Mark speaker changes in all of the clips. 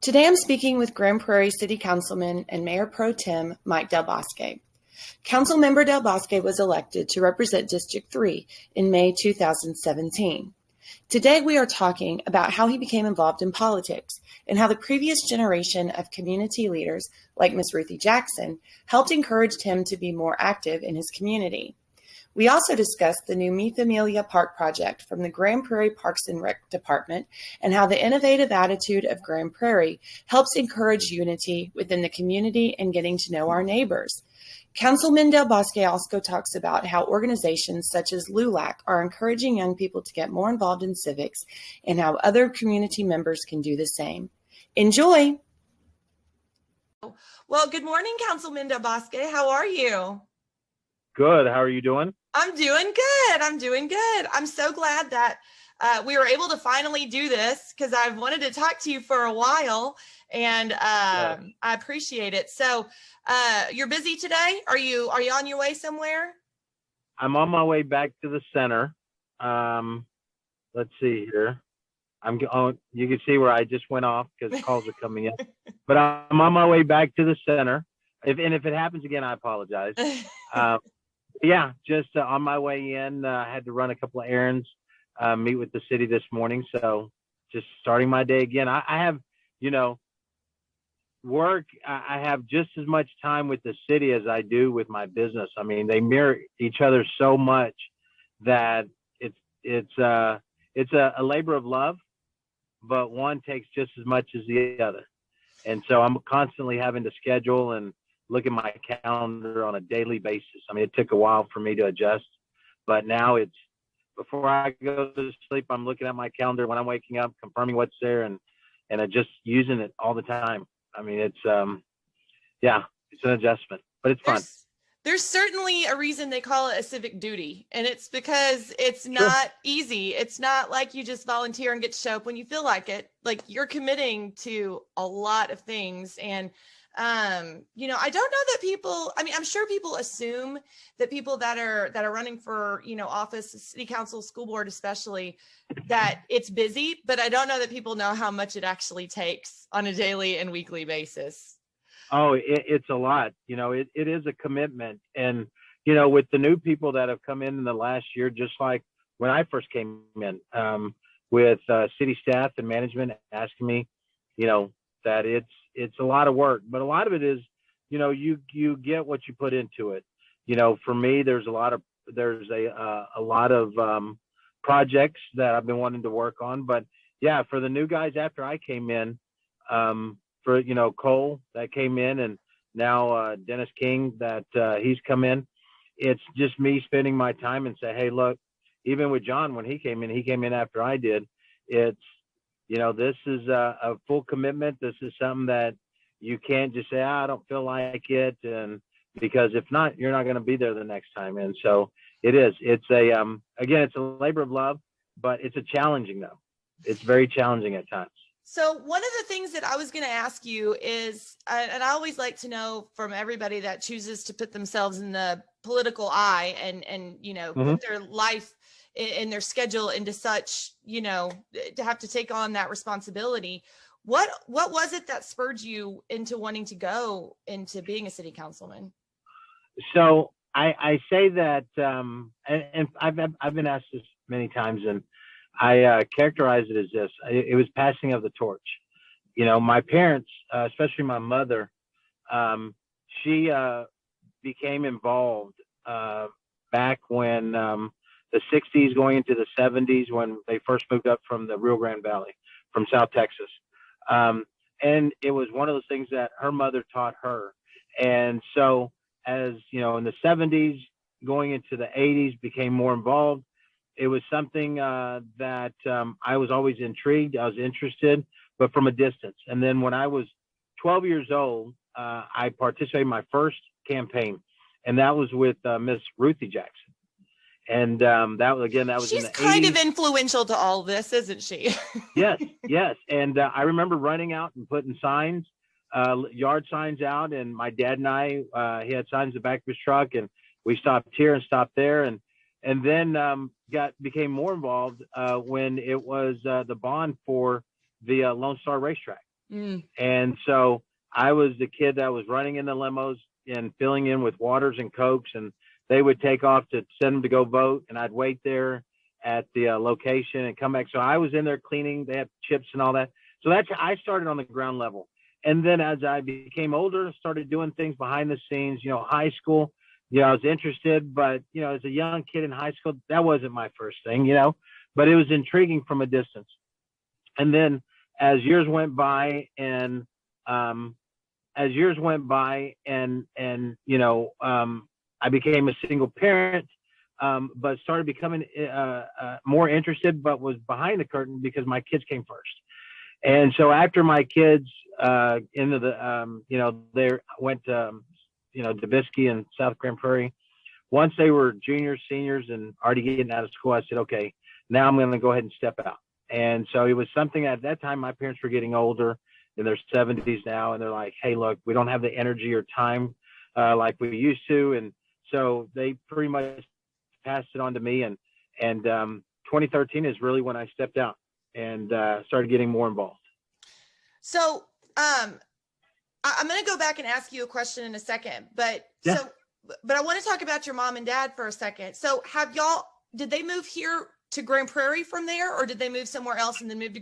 Speaker 1: Today I'm speaking with Grand Prairie City Councilman and Mayor Pro Tem Mike Del Bosque. Councilmember Del Bosque was elected to represent District 3 in May 2017. Today we are talking about how he became involved in politics and how the previous generation of community leaders, like Ms. Ruthe Jackson, helped encourage him to be more active in his community. We also discussed the new Mi Familia park project from the Grand Prairie Parks and Rec Department and how the innovative attitude of Grand Prairie helps encourage unity within the community and getting to know our neighbors. Councilman Del Bosque also talks about how organizations such as LULAC are encouraging young people to get more involved in civics and how other community members can do the same. Enjoy! Well, good morning, Councilman Del Bosque. How are you?
Speaker 2: Good. How are you doing?
Speaker 1: I'm doing good. I'm so glad that we were able to finally do this because I've wanted to talk to you for a while, and I appreciate it. So you're busy today? Are you on your way somewhere?
Speaker 2: I'm on my way back to the center. Let's see here. You can see where I just went off because calls are coming in. But I'm on my way back to the center. If it happens again, I apologize. Yeah, just on my way in, I had to run a couple of errands, meet with the city this morning. So just starting my day again. I have, work. I have just as much time with the city as I do with my business. I mean, they mirror each other so much that it's a labor of love, but one takes just as much as the other. And so I'm constantly having to schedule and look at my calendar on a daily basis. I mean, it took a while for me to adjust, but now it's before I go to sleep, I'm looking at my calendar when I'm waking up, confirming what's there and just using it all the time. I mean, it's an adjustment, but it's fun.
Speaker 1: There's certainly a reason they call it a civic duty, and it's because it's not easy. It's not like you just volunteer and get to show up when you feel like it. Like, you're committing to a lot of things. And I don't know that people, I'm sure people assume that people that are running for, office, city council, school board, especially, that it's busy, but I don't know that people know how much it actually takes on a daily and weekly basis.
Speaker 2: Oh, it's a lot, it is a commitment. And, with the new people that have come in the last year, just like when I first came in, with city staff and management asking me, that it's a lot of work, but a lot of it is, you get what you put into it. For me, there's a lot of projects that I've been wanting to work on, but yeah, for the new guys after I came in, for, Cole that came in, and now Dennis King that he's come in, it's just me spending my time and say, hey, look, even with John, when he came in after I did, it's, this is a full commitment. This is something that you can't just say, I don't feel like it. And because if not, you're not going to be there the next time. And so it's a labor of love, but it's challenging though. It's very challenging at times.
Speaker 1: So one of the things that I was going to ask you is, and I always like to know from everybody that chooses to put themselves in the political eye and put their life in their schedule into such, to have to take on that responsibility. What was it that spurred you into wanting to go into being a city councilman?
Speaker 2: So I say that, and I've been asked this many times, and I characterize it as this. It was passing of the torch. My parents, especially my mother, she became involved back when the 60s going into the 70s, when they first moved up from the Rio Grande Valley, from South Texas. And it was one of those things that her mother taught her. And so as, in the 70s, going into the 80s, became more involved. It was something that I was always intrigued. I was interested, but from a distance. And then when I was 12 years old, I participated in my first campaign, and that was with Miss Ruthe Jackson. And that was
Speaker 1: she's
Speaker 2: in the
Speaker 1: kind
Speaker 2: 80s.
Speaker 1: Of influential to all this, isn't she?
Speaker 2: Yes. And I remember running out and putting signs, yard signs out. And my dad and I, he had signs in the back of his truck, and we stopped here and stopped there. And then became more involved when it was the bond for the Lone Star racetrack.
Speaker 1: Mm.
Speaker 2: And so I was the kid that was running in the limos and filling in with waters and Cokes, and they would take off to send them to go vote, and I'd wait there at the location and come back. So I was in there cleaning. They had chips and all that. So I started on the ground level. And then as I became older, started doing things behind the scenes, high school, I was interested, but, as a young kid in high school, that wasn't my first thing, but it was intriguing from a distance. And then as years went by and I became a single parent, but started becoming more interested, but was behind the curtain because my kids came first. And so after my kids into the, they went to, DeBisky and South Grand Prairie. Once they were juniors, seniors, and already getting out of school, I said, okay, now I'm going to go ahead and step out. And so it was something at that time, my parents were getting older in their 70s now. And they're like, hey, look, we don't have the energy or time like we used to. And so they pretty much passed it on to me. And 2013 is really when I stepped out and started getting more involved.
Speaker 1: So I'm going to go back and ask you a question in a second, but
Speaker 2: yeah.
Speaker 1: But I want to talk about your mom and dad for a second. So did they move here to Grand Prairie from there, or did they move somewhere else and then move to,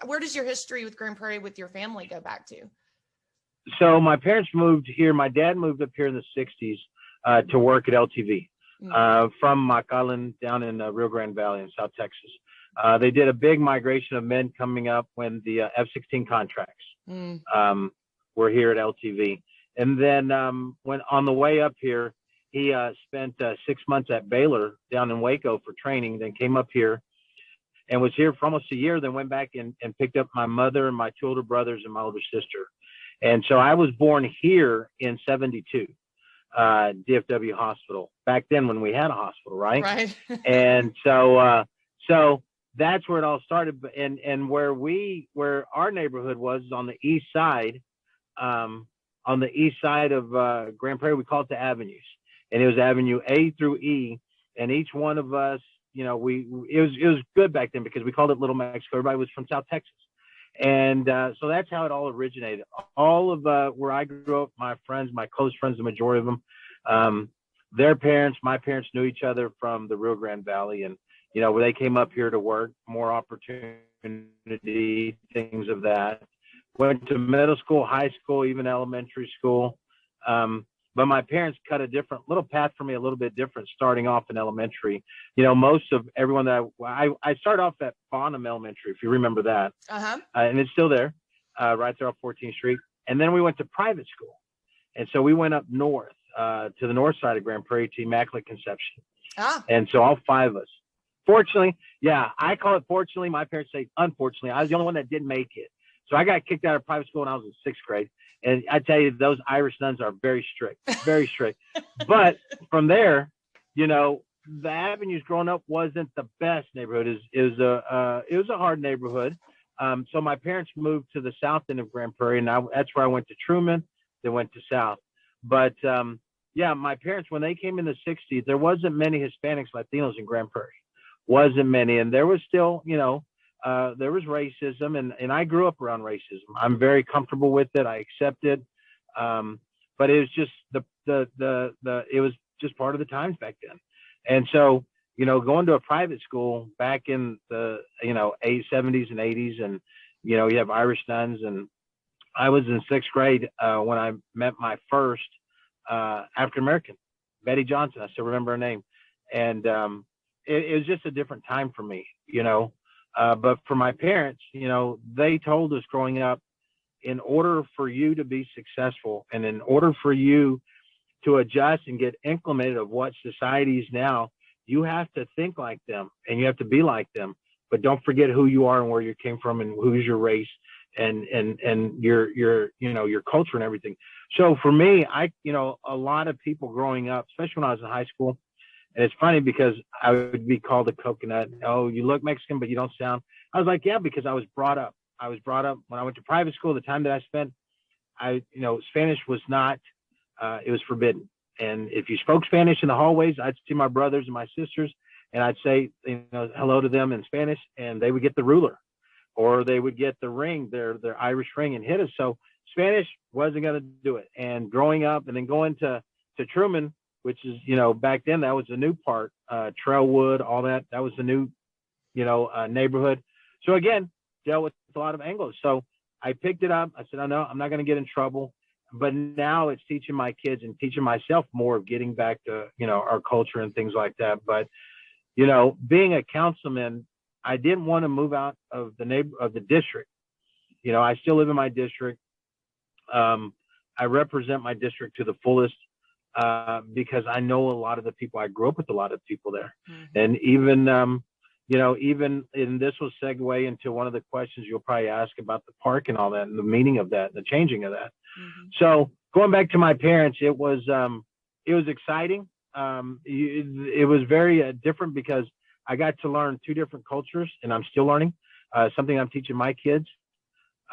Speaker 1: where does your history with Grand Prairie with your family go back to?
Speaker 2: So my parents moved here. My dad moved up here in the 60s to work at LTV from McAllen down in Rio Grande Valley in South Texas. They did a big migration of men coming up when the F-16 contracts were here at LTV. And then when on the way up here, he spent 6 months at Baylor down in Waco for training, then came up here and was here for almost a year, then went back and picked up my mother and my 2 older brothers and my older sister. And so I was born here in 72, DFW Hospital, back then when we had a hospital, right?
Speaker 1: Right.
Speaker 2: And so that's where it all started. And where our neighborhood was on the east side, of Grand Prairie, we call it the avenues. And it was Avenue A through E. And each one of us, it was good back then because we called it Little Mexico. Everybody was from South Texas. And so that's how it all originated. All of where I grew up, my friends, my close friends, the majority of them, their parents, my parents knew each other from the Rio Grande Valley. And, where they came up here to work, more opportunity, things of that. Went to middle school, high school, even elementary school. But my parents cut a different little path for me, a little bit different, starting off in elementary. Most of everyone that I started off at Bonham Elementary, if you remember that. And it's still there, right there off 14th Street. And then we went to private school. And so we went up north to the north side of Grand Prairie to Immaculate Conception. And so all 5 of us. Fortunately, I call it fortunately. My parents say unfortunately. I was the only one that didn't make it. So I got kicked out of private school when I was in 6th grade. And I tell you, those Irish nuns are very strict, very strict. But from there, the avenues growing up wasn't the best neighborhood. It was a hard neighborhood. So my parents moved to the south end of Grand Prairie, and that's where I went to Truman. They went to South. But my parents, when they came in the 60s, there wasn't many Hispanics, Latinos in Grand Prairie. Wasn't many, and there was still, there was racism, and I grew up around racism. I'm very comfortable with it. I accept it. But it was just it was just part of the times back then. And so, going to a private school back in the, 70s and 80s, and, you have Irish nuns, and I was in 6th grade when I met my first African-American, Betty Johnson. I still remember her name. And it was just a different time for me, but for my parents, they told us growing up, in order for you to be successful and in order for you to adjust and get acclimated of what society is now, you have to think like them and you have to be like them, but don't forget who you are and where you came from and who's your race and your culture and everything. So for me, a lot of people growing up, especially when I was in high school, and it's funny because I would be called a coconut. Oh, you look Mexican, but you don't sound. I was like, yeah, because I was brought up. When I went to private school, the time that I spent, Spanish was not, it was forbidden. And if you spoke Spanish in the hallways, I'd see my brothers and my sisters, and I'd say, hello to them in Spanish, and they would get the ruler. or they would get the ring, their Irish ring, and hit us. So Spanish wasn't going to do it. And growing up and then going to Truman, which is, back then that was the new part, Trailwood, all that was the new, neighborhood. So again, dealt with a lot of Anglos. So I picked it up. I said, oh, no, I'm not going to get in trouble. But now it's teaching my kids and teaching myself more of getting back to, our culture and things like that. But, being a councilman, I didn't want to move out of the district. I still live in my district. I represent my district to the fullest because I know a lot of the people. I grew up with a lot of people there. Mm-hmm. And even, and this will segue into one of the questions you'll probably ask about the park and all that and the meaning of that, and the changing of that. Mm-hmm. So going back to my parents, it was exciting. It was very different because I got to learn two different cultures, and I'm still learning, something I'm teaching my kids,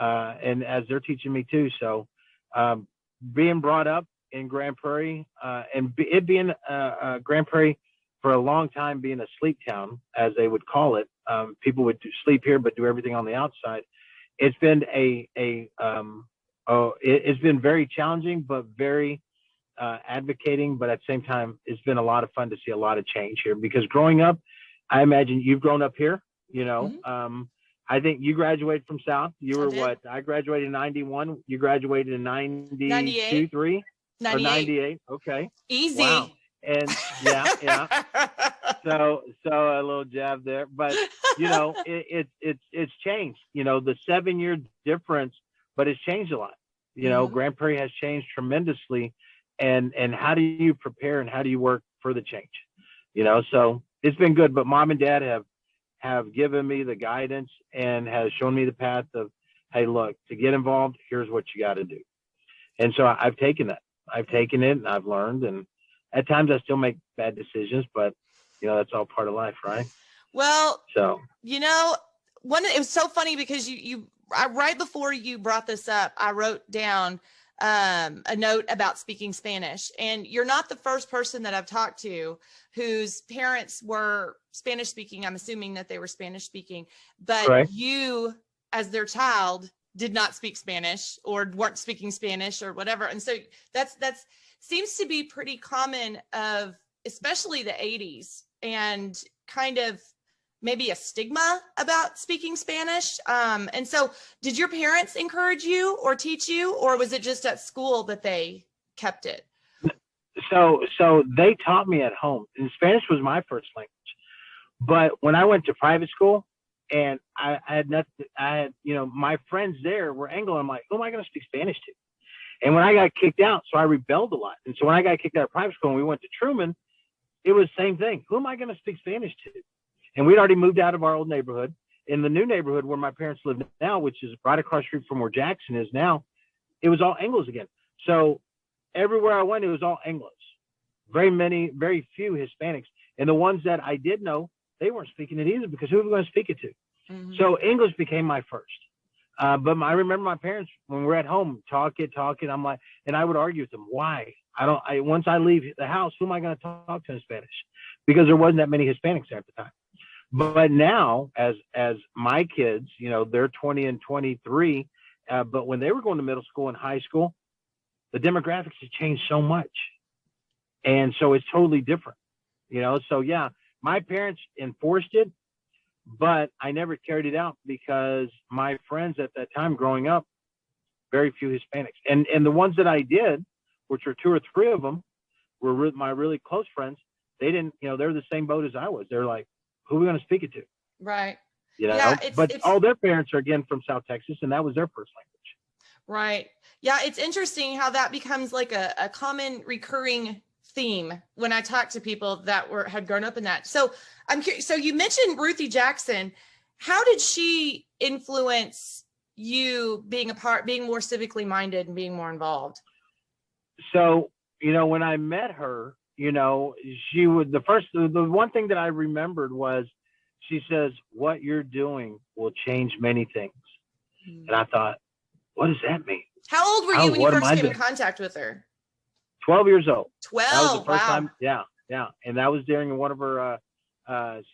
Speaker 2: and as they're teaching me too. So being brought up in Grand Prairie, and it being Grand Prairie for a long time being a sleep town, as they would call it, people would sleep here but do everything on the outside. It's been it's been very challenging, but very advocating. But at the same time, it's been a lot of fun to see a lot of change here. Because growing up, I imagine you've grown up here. Mm-hmm. I think you graduated from South. You were what? I graduated in 91. You graduated in 92, 3? 98. Okay.
Speaker 3: Easy.
Speaker 2: Wow. And yeah. So a little jab there, but it's changed. The 7-year difference, but it's changed a lot. Mm-hmm. Grand Prairie has changed tremendously, and how do you prepare and how do you work for the change? So it's been good. But Mom and Dad have given me the guidance and has shown me the path of, hey, look, to get involved, here's what you got to do. And so I've taken that. I've taken it and I've learned, and at times I still make bad decisions, but that's all part of life, right?
Speaker 3: Well, so it was so funny because I right before you brought this up, I wrote down a note about speaking Spanish, and you're not the first person that I've talked to whose parents were Spanish speaking. I'm assuming that they were Spanish speaking, but right. You, as their child, did not speak Spanish or weren't speaking Spanish or whatever, and so that's seems to be pretty common of especially the 80s, and kind of maybe a stigma about speaking Spanish. And so did your parents encourage you or teach you, or was it just at school that they kept it?
Speaker 2: So they taught me at home, and Spanish was my first language. But when I went to private school, and I had my friends there were Anglo, I'm like, who am I going to speak Spanish to? And when I got kicked out, so I rebelled a lot. And so when I got kicked out of private school and we went to Truman, it was the same thing. Who am I going to speak Spanish to? And we'd already moved out of our old neighborhood. In the new neighborhood where my parents live now, which is right across the street from where Jackson is now, it was all Anglos again. So everywhere I went, it was all Anglos. Very few Hispanics. And the ones that I did know, they weren't speaking it either, because who were we going to speak it to? Mm-hmm. So English became my first. But I remember my parents, when we're at home, talking. I'm like, and I would argue with them. Why? Once I leave the house, who am I going to talk to in Spanish? Because there wasn't that many Hispanics there at the time. But now, as my kids, they're 20 and 23. But when they were going to middle school and high school, the demographics have changed so much. And so it's totally different, So yeah, my parents enforced it, but I never carried it out because my friends at that time growing up, very few Hispanics. And the ones that I did, which were 2 or 3 of them, were my really close friends. They didn't, they're the same boat as I was. They're like, who are we going to speak it to?
Speaker 3: Right.
Speaker 2: Yeah, but all their parents are again from South Texas, and that was their first language.
Speaker 3: Right. Yeah, it's interesting how that becomes like a common recurring theme when I talk to people that had grown up in that. So I'm curious. So you mentioned Ruthe Jackson. How did she influence you being more civically minded and being more involved?
Speaker 2: So, when I met her, she would, the one thing that I remembered was she says, what you're doing will change many things. Mm-hmm. And I thought, what does that mean?
Speaker 3: How old were you when you first came in contact with her?
Speaker 2: 12 years old.
Speaker 3: 12.
Speaker 2: That was the first
Speaker 3: wow.
Speaker 2: time. Yeah. And that was during one of her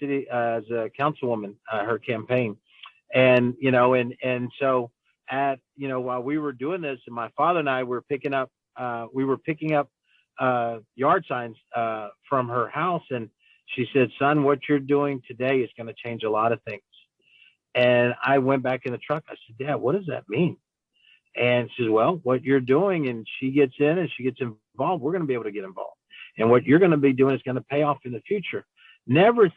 Speaker 2: city as a councilwoman, her campaign. And, and so while we were doing this, and my father and I were picking up yard signs from her house. And she said, son, what you're doing today is going to change a lot of things. And I went back in the truck. I said, Dad, what does that mean? And she says, well, what you're doing, and she gets in and she gets involved, we're going to be able to get involved. And what you're going to be doing is going to pay off in the future. Never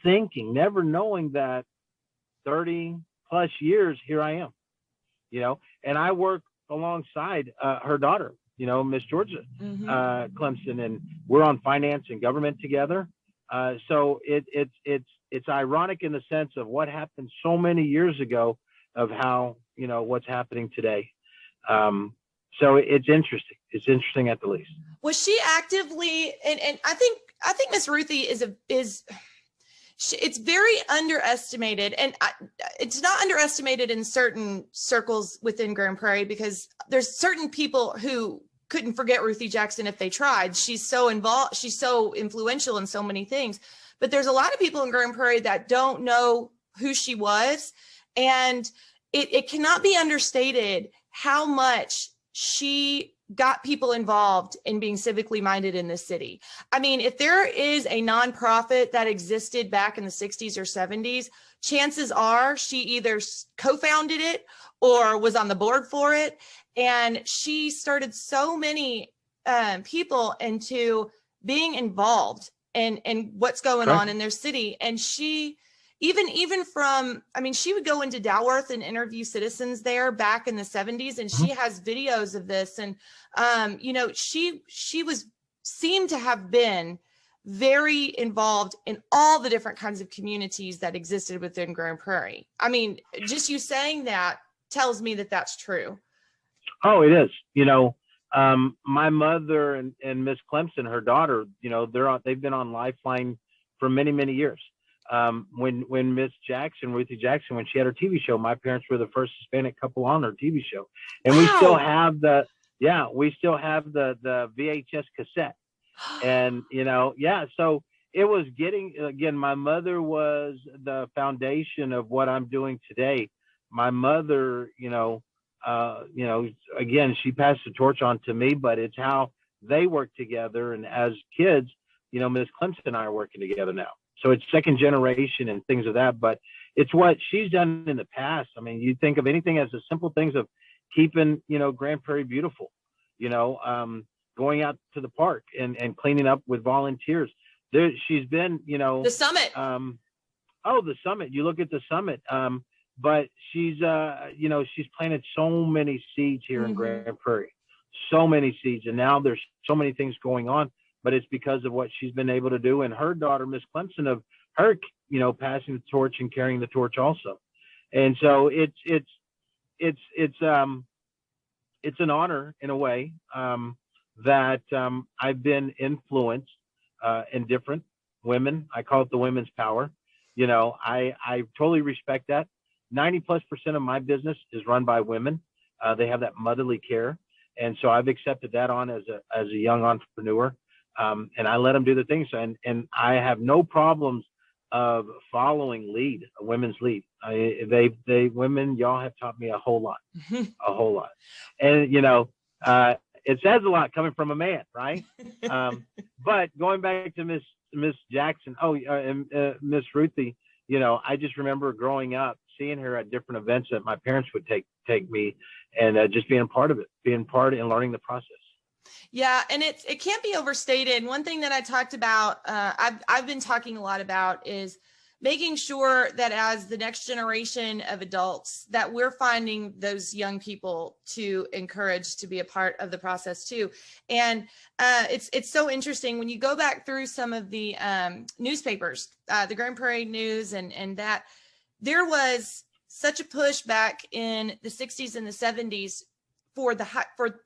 Speaker 2: knowing that 30 plus years, here I am, and I work alongside her daughter, Miss Georgia Clemson, and we're on finance and government together. So it's ironic in the sense of what happened so many years ago of how, what's happening today. So it's interesting. It's interesting at the least.
Speaker 3: Was she actively, and I think Miss Ruthe it's very underestimated, and it's not underestimated in certain circles within Grand Prairie, because there's certain people who couldn't forget Ruthe Jackson if they tried. She's so involved. She's so influential in so many things, but there's a lot of people in Grand Prairie that don't know who she was. And it cannot be understated how much she got people involved in being civically minded in this city. I mean, if there is a nonprofit that existed back in the 60s or 70s, chances are she either co-founded it or was on the board for it. And she started so many people into being involved in what's going on in their city. And she, even from, I mean, she would go into Dalworth and interview citizens there back in the 70s, and she has videos of this. And, she seemed to have been very involved in all the different kinds of communities that existed within Grand Prairie. I mean, just you saying that tells me that that's true.
Speaker 2: Oh, it is. My mother and Miss Clemson, her daughter, they've been on Lifeline for many, many years. When Miss Jackson, Ruthe Jackson, when she had her TV show, my parents were the first Hispanic couple on her TV show. And we still have the VHS cassette. And, so it was again, my mother was the foundation of what I'm doing today. My mother, again, she passed the torch on to me, but it's how they work together. And as kids, Miss Clemson and I are working together now. So it's second generation and things of that, but it's what she's done in the past. I mean, you think of anything as the simple things of keeping, Grand Prairie beautiful, going out to the park and cleaning up with volunteers. She's been,
Speaker 3: the summit.
Speaker 2: The summit. You look at the summit. But she's planted so many seeds here in Grand Prairie, so many seeds. And now there's so many things going on, but it's because of what she's been able to do. And her daughter, Miss Clemson, of her, passing the torch and carrying the torch also. And so it's an honor in a way, that, I've been influenced, in different women. I call it the women's power. I totally respect that. 90+% of my business is run by women. They have that motherly care. And so I've accepted that on as a young entrepreneur. And I let them do the things. And I have no problems of following a women's lead. Women, y'all have taught me a whole lot, a whole lot. And, it says a lot coming from a man, right? But going back to Miss Jackson, and Miss Ruthe, I just remember growing up, seeing her at different events that my parents would take me, and just being a part of it, and learning the process.
Speaker 3: Yeah, and it can't be overstated. One thing that I talked about, I've been talking a lot about, is making sure that as the next generation of adults, that we're finding those young people to encourage to be a part of the process too. And it's so interesting when you go back through some of the newspapers, the Grand Prairie News, and that there was such a push back in the 60s and the 70s for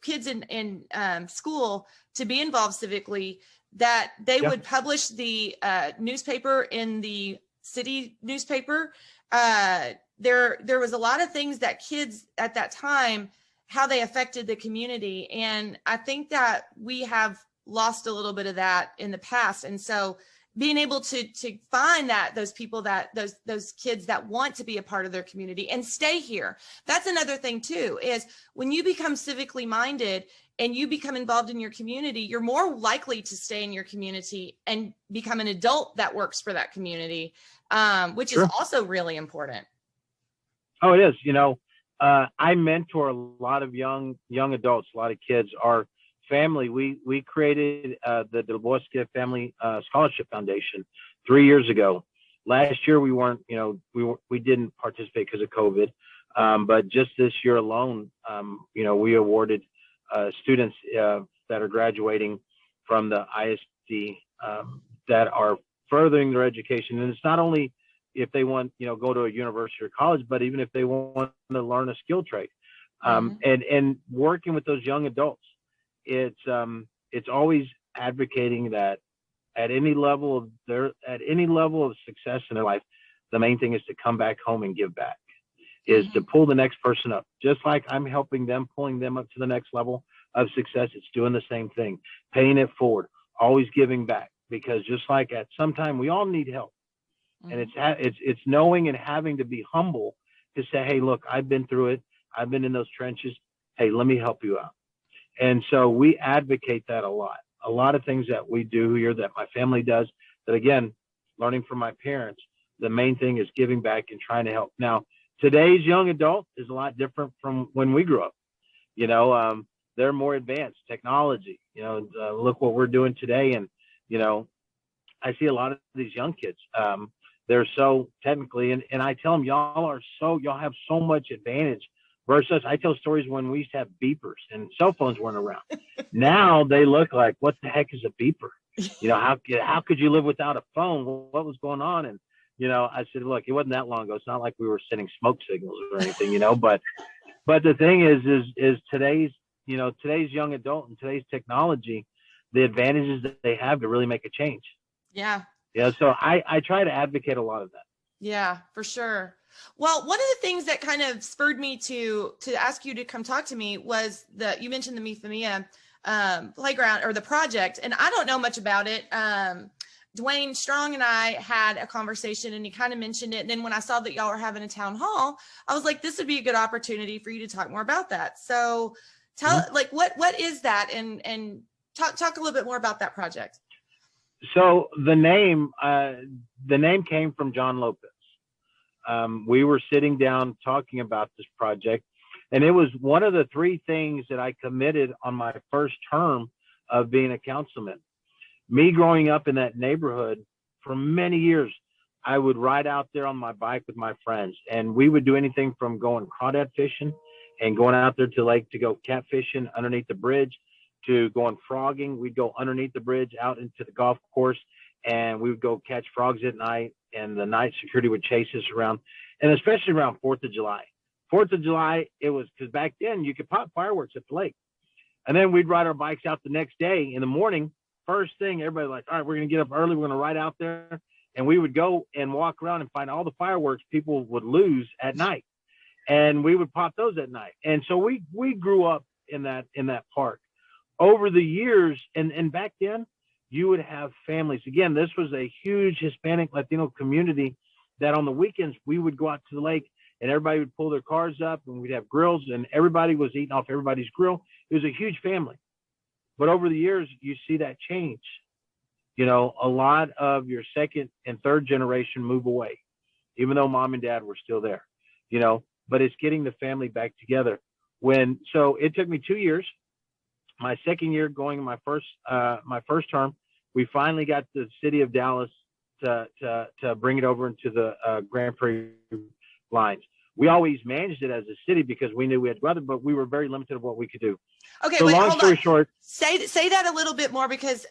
Speaker 3: kids in school to be involved civically, that they would publish the newspaper in the city newspaper. There was a lot of things that kids at that time, how they affected the community. And I think that we have lost a little bit of that in the past. And so being able to find those people, that those kids that want to be a part of their community and stay here. That's another thing too, is when you become civically minded and you become involved in your community, you're more likely to stay in your community and become an adult that works for that community, which is also really important.
Speaker 2: Oh, it is. I mentor a lot of young adults, a lot of kids. Our family, we created the Del Bosque Family Scholarship Foundation 3 years ago. Last year we weren't, we didn't participate because of COVID, but just this year alone, we awarded students that are graduating from the ISD that are furthering their education. And it's not only if they want, go to a university or college, but even if they want to learn a skill trade. And working with those young adults, it's always advocating that at any level of success in their life, the main thing is to come back home and give back, is to pull the next person up. Just like I'm helping them, pulling them up to the next level of success, it's doing the same thing, paying it forward, always giving back, because just like at some time we all need help. And it's knowing and having to be humble to say, hey, look, I've been through it. I've been in those trenches. Hey, let me help you out. And so we advocate that a lot. A lot of things that we do here, that my family does, that again, learning from my parents, the main thing is giving back and trying to help. Now, today's young adult is a lot different from when we grew up. They're more advanced technology. Look what we're doing today. And, I see a lot of these young kids. They're so technically, and I tell them, y'all have so much advantage versus, I tell stories when we used to have beepers and cell phones weren't around. Now they look like, what the heck is a beeper? How could you live without a phone? What was going on? And, I said, look, it wasn't that long ago. It's not like we were sending smoke signals or anything, but the thing is today's young adult and today's technology, the advantages that they have to really make a change.
Speaker 3: Yeah.
Speaker 2: Yeah. So I try to advocate a lot of that.
Speaker 3: Yeah, for sure. Well, one of the things that kind of spurred me to ask you to come talk to me was you mentioned the Mi Familia playground, or the project, and I don't know much about it. Dwayne Strong and I had a conversation and he kind of mentioned it. And then when I saw that y'all were having a town hall, I was like, this would be a good opportunity for you to talk more about that. So tell, what is that? And talk a little bit more about that project.
Speaker 2: So the name came from John Lopez. We were sitting down talking about this project, and it was one of the three things that I committed on my first term of being a councilman. Me growing up in that neighborhood for many years, I would ride out there on my bike with my friends, and we would do anything from going crawdad fishing and going out there to the lake to go catfishing underneath the bridge, to going frogging. We'd go underneath the bridge out into the golf course, and we would go catch frogs at night, and the night security would chase us around, and especially around 4th of July. 4th of July, it was, because back then you could pop fireworks at the lake. And then we'd ride our bikes out the next day in the morning. First thing, everybody was like, all right, we're going to get up early. We're going to ride out there. And we would go and walk around and find all the fireworks people would lose at night. And we would pop those at night. And so we grew up in that park. Over the years, and back then, you would have families. Again, this was a huge Hispanic Latino community that on the weekends, we would go out to the lake and everybody would pull their cars up and we'd have grills and everybody was eating off everybody's grill. It was a huge family. But over the years, you see that change. A lot of your second and third generation move away, even though mom and dad were still there, but it's getting the family back together. So it took me 2 years. My second year going in my first term, we finally got the city of Dallas to bring it over into the Grand Prairie lines. We always managed it as a city because we knew we had weather, but we were very limited of what we could do.
Speaker 3: Okay,
Speaker 2: so
Speaker 3: wait,
Speaker 2: long story short,
Speaker 3: say that a little bit more, because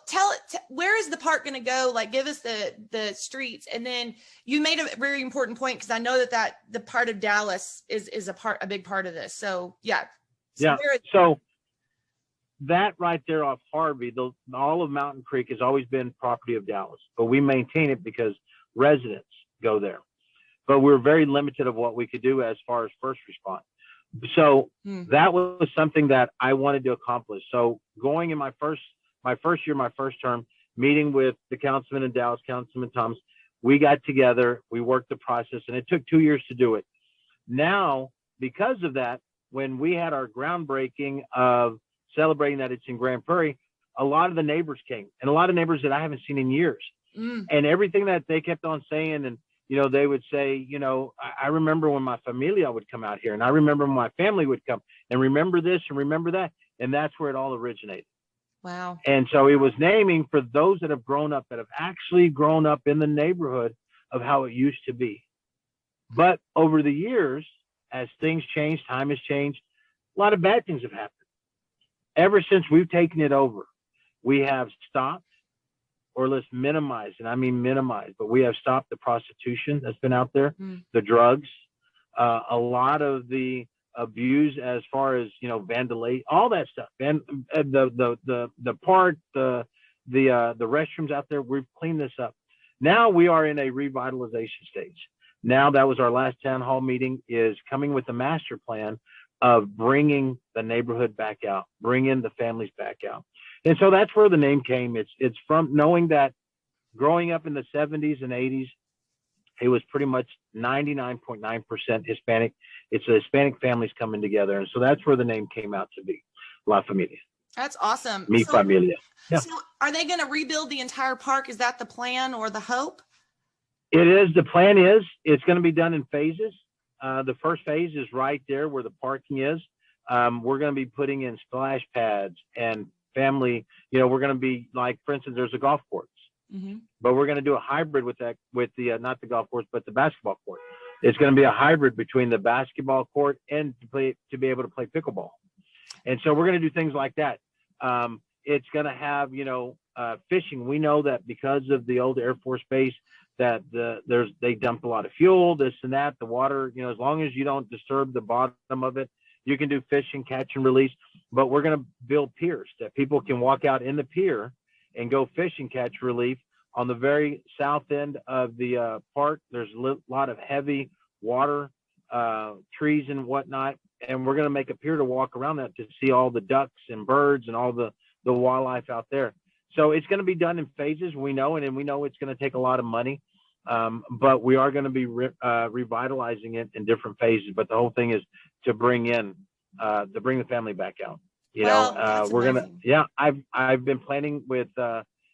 Speaker 3: tell it. Where is the park going to go? Like, give us the streets, and then you made a very important point, because I know that the part of Dallas is a big part of this. So yeah.
Speaker 2: So that right there off Harvey, all of Mountain Creek has always been property of Dallas, but we maintain it because residents go there. But we're very limited of what we could do as far as first response. So that was something that I wanted to accomplish. So going in my first year, my first term, meeting with the councilman in Dallas, Councilman Thomas. We got together, we worked the process, and it took 2 years to do it. Now, because of that, when we had our groundbreaking of celebrating that it's in Grand Prairie, a lot of the neighbors came, and a lot of neighbors that I haven't seen in years. And everything that they kept on saying, and they would say, I remember when my familia would come out here, and I remember when my family would come, and remember this and remember that, and that's where it all originated.
Speaker 3: Wow.
Speaker 2: And so it was naming for those that have grown up, that have actually grown up in the neighborhood of how it used to be. But over the years, as things change, time has changed, a lot of bad things have happened. Ever since we've taken it over, we have stopped, or let's minimize, and I mean minimize, but we have stopped the prostitution that's been out there, the drugs, a lot of the abuse as far as vandalism, all that stuff, and the park, the restrooms out there. We've cleaned this up. Now we are in a revitalization stage. Now that was our last town hall meeting, is coming with a master plan of bringing the neighborhood back out, bringing the families back out. And so that's where the name came. It's from knowing that growing up in the 70s and 80s, it was pretty much 99.9% Hispanic. It's the Hispanic families coming together. And so that's where the name came out to be, La Familia.
Speaker 3: That's awesome.
Speaker 2: Mi Familia. Yeah.
Speaker 3: So are they going to rebuild the entire park? Is that the plan or the hope?
Speaker 2: It is. The plan is it's going to be done in phases. The first phase is right there where the parking is. We're going to be putting in splash pads and family. We're going to be, like, for instance, there's a golf course. But we're going to do a hybrid with that, with the not the golf course, but the basketball court. It's going to be a hybrid between the basketball court and to be able to play pickleball. And so we're going to do things like that. It's going to have fishing. We know that because of the old Air Force Base, that they dump a lot of fuel, this and that. The water, as long as you don't disturb the bottom of it, you can do fishing, catch and release. But we're going to build piers that people can walk out in the pier and go fish and catch relief. On the very south end of the park, there's a lot of heavy water, trees and whatnot, and we're going to make a pier to walk around that to see all the ducks and birds and all the wildlife out there. So it's going to be done in phases, we know, and we know it's going to take a lot of money, but we are going to be revitalizing it in different phases. But the whole thing is to bring the family back out. We're gonna, I've been planning with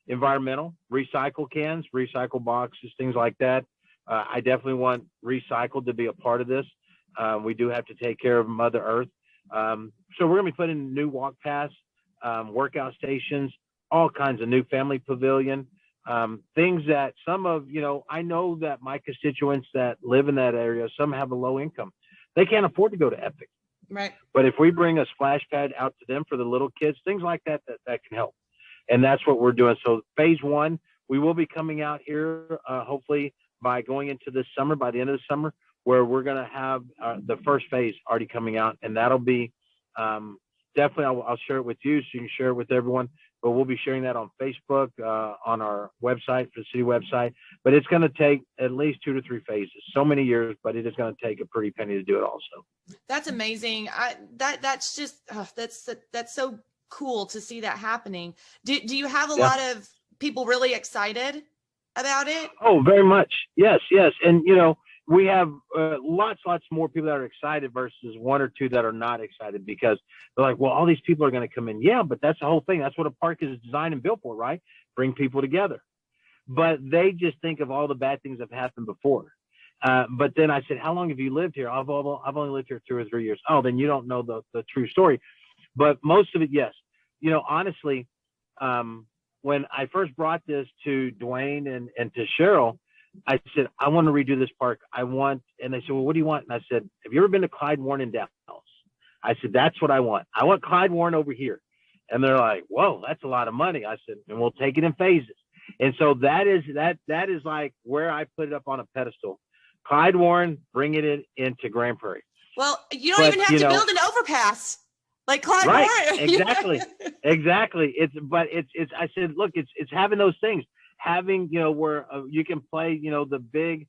Speaker 2: environmental, recycle cans, recycle boxes, things like that. I definitely want recycled to be a part of this. We do have to take care of Mother Earth. So we're gonna be putting new walk paths, workout stations, all kinds of new family pavilion, things that some of, I know that my constituents that live in that area, some have a low income. They can't afford to go to Epic.
Speaker 3: Right.
Speaker 2: But if we bring a splash pad out to them for the little kids, things like that can help. And that's what we're doing. So phase one, we will be coming out here, hopefully by going into this summer, by the end of the summer, where we're going to have the first phase already coming out. And that'll be definitely, I'll share it with you so you can share it with everyone. But we'll be sharing that on Facebook, on our website, the city website. But it's going to take at least 2 to 3 phases. So many years, but it is going to take a pretty penny to do it also.
Speaker 3: That's amazing. That's just, that's so cool to see that happening. Do you have a lot of people really excited about it? Oh, very much. Yes. And, we have lots more people that are excited versus 1 or 2 that are not excited, because they're like, well, all these people are going to come in. Yeah, but that's the whole thing. That's what a park is designed and built for, right? Bring people together. But they just think of all the bad things that have happened before. But then I said, how long have you lived here? I've only lived here 2 or 3 years. Oh, then you don't know the true story. But most of it, yes. Honestly, when I first brought this to Dwayne and to Cheryl, I said, I want to redo this park. And they said, well, what do you want? And I said, have you ever been to Clyde Warren in Dallas? I said, that's what I want. I want Clyde Warren over here. And they're like, whoa, that's a lot of money. I said, and we'll take it in phases. And so that is like where I put it up on a pedestal. Clyde Warren, bring it into Grand Prairie. Well, you don't even have to build an overpass like Clyde Warren. Exactly. Exactly. I said, look, it's having those things. Having, where you can play, the big,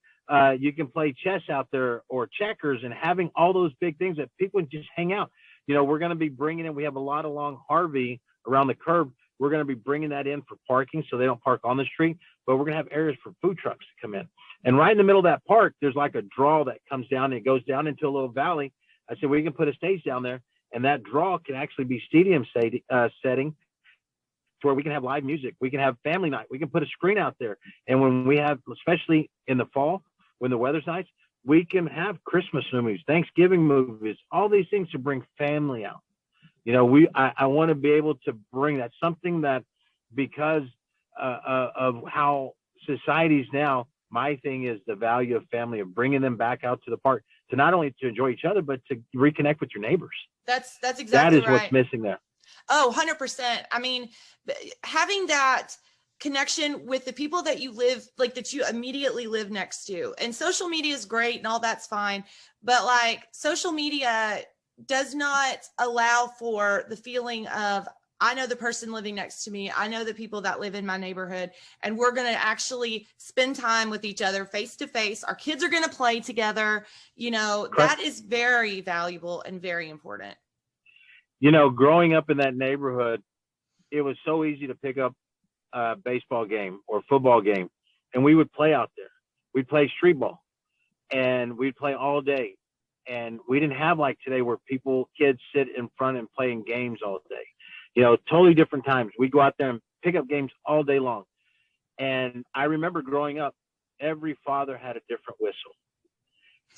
Speaker 3: you can play chess out there or checkers, and having all those big things that people can just hang out. We're going to be bringing in, we have a lot along Harvey around the curve
Speaker 2: we're going to be bringing that in for parking so they don't park on the street, but we're going to have areas for food trucks to come in. And right in the middle of that park, there's like a draw that comes down and it goes down into a little valley. I said, we can put a stage down there, and that draw can actually be stadium setting where we can have live music. We can have family night. We can put a screen out there. And when we have, especially in the fall, when the weather's nice, we can have Christmas movies, Thanksgiving movies, all these things to bring family out. You know, I want to be able to bring that, something that, because of how society's now, my thing is the value of family, of bringing them back out to the park to not only to enjoy each other, but to reconnect with your neighbors.
Speaker 3: That's exactly
Speaker 2: that is
Speaker 3: right.
Speaker 2: What's missing there.
Speaker 3: Oh, 100%. I mean, having that connection with the people that you live, like that you immediately live next to, and social media is great and all that's fine. But like social media does not allow for the feeling of, I know the person living next to me, I know the people that live in my neighborhood, and we're going to actually spend time with each other face to face. Our kids are going to play together. You know,
Speaker 2: Correct.
Speaker 3: That is very valuable and very important.
Speaker 2: You know, growing up in that neighborhood, it was so easy to pick up a baseball game or football game, and we would play out there. We'd play street ball, and we'd play all day. And we didn't have like today where kids sit in front and playing games all day. You know, totally different times. We go out there and pick up games all day long. And I remember growing up, every father had a different whistle.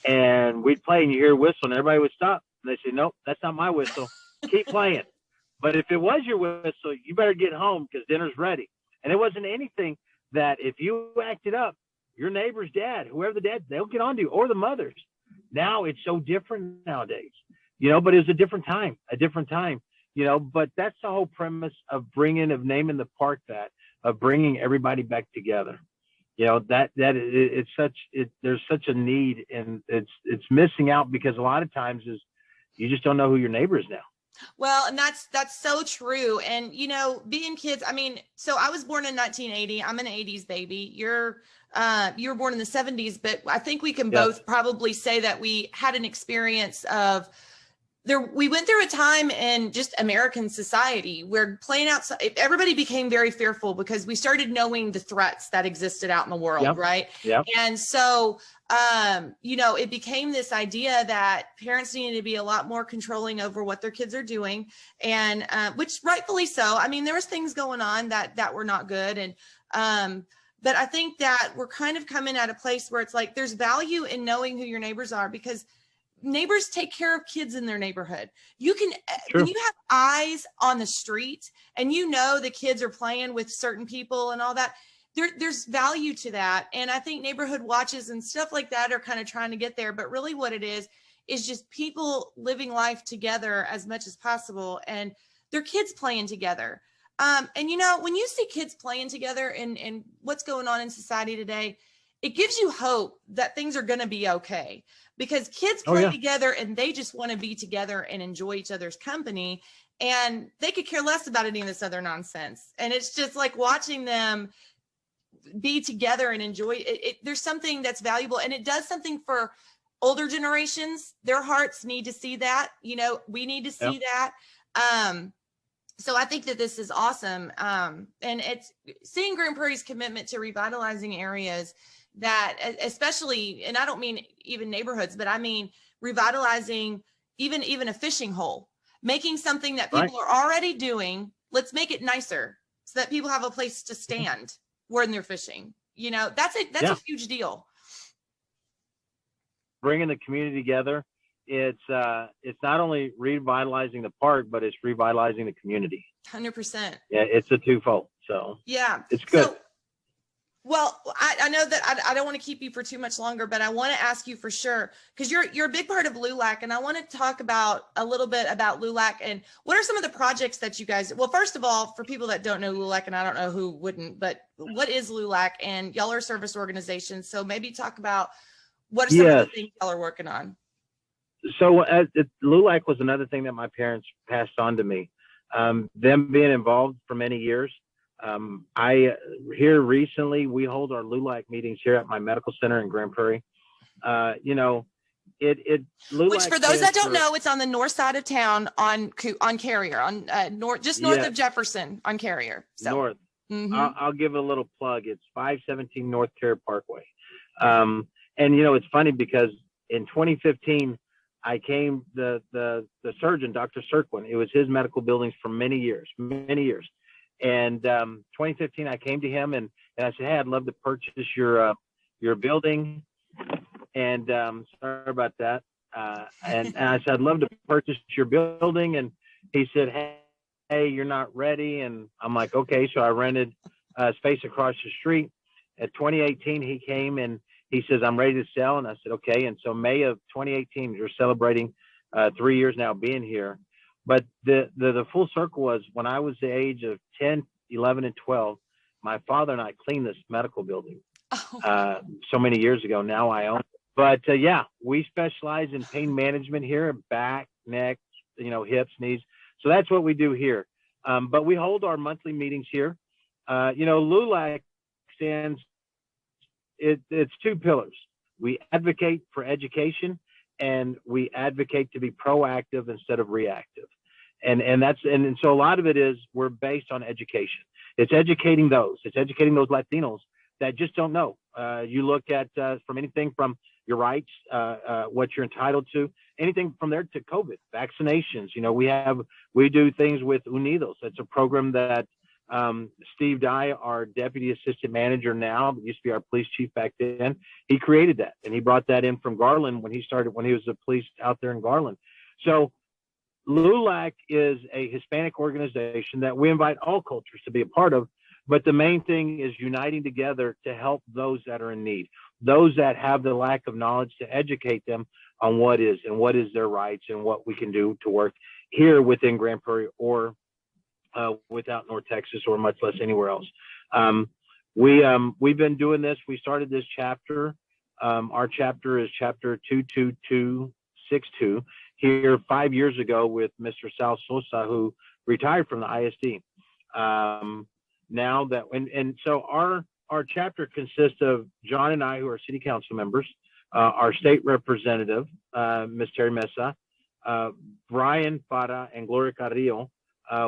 Speaker 2: And we'd play, and you hear a whistle, and everybody would stop. And they say, nope, that's not my whistle. Keep playing. But if it was your whistle, you better get home because dinner's ready. And it wasn't anything that if you acted up, your neighbor's dad, whoever the dad, they'll get on to you, or the mothers. Now it's so different nowadays, you know, but it was a different time, you know, but that's the whole premise of naming the park that, of bringing everybody back together. You know, there's such a need, and it's missing out because a lot of times is you just don't know who your neighbor is now.
Speaker 3: Well, and that's so true. And, you know, being kids, I mean, so I was born in 1980. I'm an 80s baby. You were born in the 70s, but I think we can both probably say that we had an experience of we went through a time in just American society where playing outside, everybody became very fearful because we started knowing the threats that existed out in the world. Right.
Speaker 2: Yeah.
Speaker 3: And so, you know, it became this idea that parents needed to be a lot more controlling over what their kids are doing, and which rightfully so. I mean, there was things going on that were not good. And but I think that we're kind of coming at a place where it's like there's value in knowing who your neighbors are, because neighbors take care of kids in their neighborhood. You can, when you have eyes on the street and you know the kids are playing with certain people and all that, there's value to that. And I think neighborhood watches and stuff like that are kind of trying to get there. But really what it is just people living life together as much as possible, and their kids playing together. And, you know, when you see kids playing together and what's going on in society today, it gives you hope that things are going to be okay, because kids play together and they just want to be together and enjoy each other's company, and they could care less about any of this other nonsense. And it's just like watching them be together and enjoy it. There's something that's valuable, and it does something for older generations. Their hearts need to see that, you know, we need to see that. So I think that this is awesome. And it's seeing Grand Prairie's commitment to revitalizing areas that, especially, and I don't mean even neighborhoods, but I mean revitalizing even a fishing hole, making something that people are already doing. Let's make it nicer so that people have a place to stand when they're fishing. You know, that's a huge deal.
Speaker 2: Bringing the community together. It's not only revitalizing the park, but it's revitalizing the community.
Speaker 3: 100%.
Speaker 2: Yeah, it's a twofold. So
Speaker 3: yeah,
Speaker 2: it's good.
Speaker 3: So, well, I know that I don't want to keep you for too much longer, but I want to ask you for sure, because you're a big part of LULAC, and I want to talk a little bit about LULAC and what are some of the projects that you guys. Well, first of all, for people that don't know LULAC, and I don't know who wouldn't, but what is LULAC? And y'all are a service organization, so maybe talk about what are some of the things y'all are working on.
Speaker 2: So LULAC was another thing that my parents passed on to me. Them being involved for many years. Here recently, we hold our LULAC meetings here at my medical center in Grand Prairie. You know, LULAC
Speaker 3: Which, for those that don't
Speaker 2: for,
Speaker 3: know, it's on the north side of town on Carrier, on north, just north of Jefferson on Carrier. So
Speaker 2: north.
Speaker 3: Mm-hmm.
Speaker 2: I'll give a little plug. It's 517 North Carrier Parkway. And you know, it's funny because in 2015, I came, the surgeon, Dr. Serquin, it was his medical buildings for many years. And 2015, I came to him and I said, hey, I'd love to purchase your building. And sorry about that. And I said, I'd love to purchase your building. And he said, hey, you're not ready. And I'm like, okay. So I rented space across the street. At 2018, he came and he says, I'm ready to sell. And I said, okay. And so May of 2018, we're celebrating 3 years now being here. But the full circle was when I was the age of 10, 11, and 12, my father and I cleaned this medical building so many years ago. Now I own it. But yeah, we specialize in pain management here, back, neck, hips, knees. So that's what we do here. But we hold our monthly meetings here. LULAC stands, it's two pillars. We advocate for education and we advocate to be proactive instead of reactive. And so a lot of it is we're based on education. It's educating those Latinos that just don't know. You look at from anything from your rights, what you're entitled to, anything from there to COVID, vaccinations. We do things with Unidos. It's a program that Steve Dye, our deputy assistant manager now, used to be our police chief back then, he created that. And he brought that in from Garland when he was the police out there in Garland. So LULAC is a Hispanic organization that we invite all cultures to be a part of. But the main thing is uniting together to help those that are in need, those that have the lack of knowledge, to educate them on what is their rights and what we can do to work here within Grand Prairie or without North Texas or much less anywhere else. We've been doing this. We started this chapter. Our chapter is chapter 22262 here 5 years ago with Mr. Sal Sosa, who retired from the ISD. So our chapter consists of John and I, who are city council members, our state representative, Ms. Terry Mesa, Brian Fara and Gloria Carrillo,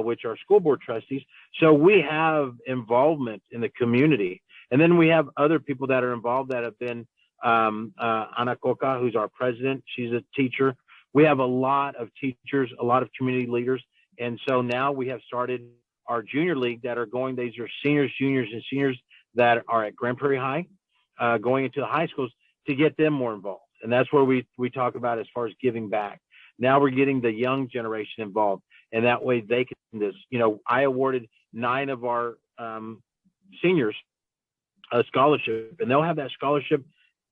Speaker 2: which are school board trustees. So we have involvement in the community. And then we have other people that are involved that have been, Ana Coca, who's our president. She's a teacher. We have a lot of teachers, a lot of community leaders. And so now we have started our junior league that are going, these are seniors, juniors, and seniors that are at Grand Prairie High, going into the high schools to get them more involved. And that's where we talk about as far as giving back. Now we're getting the young generation involved. And that way they can I awarded 9 of our seniors a scholarship, and they'll have that scholarship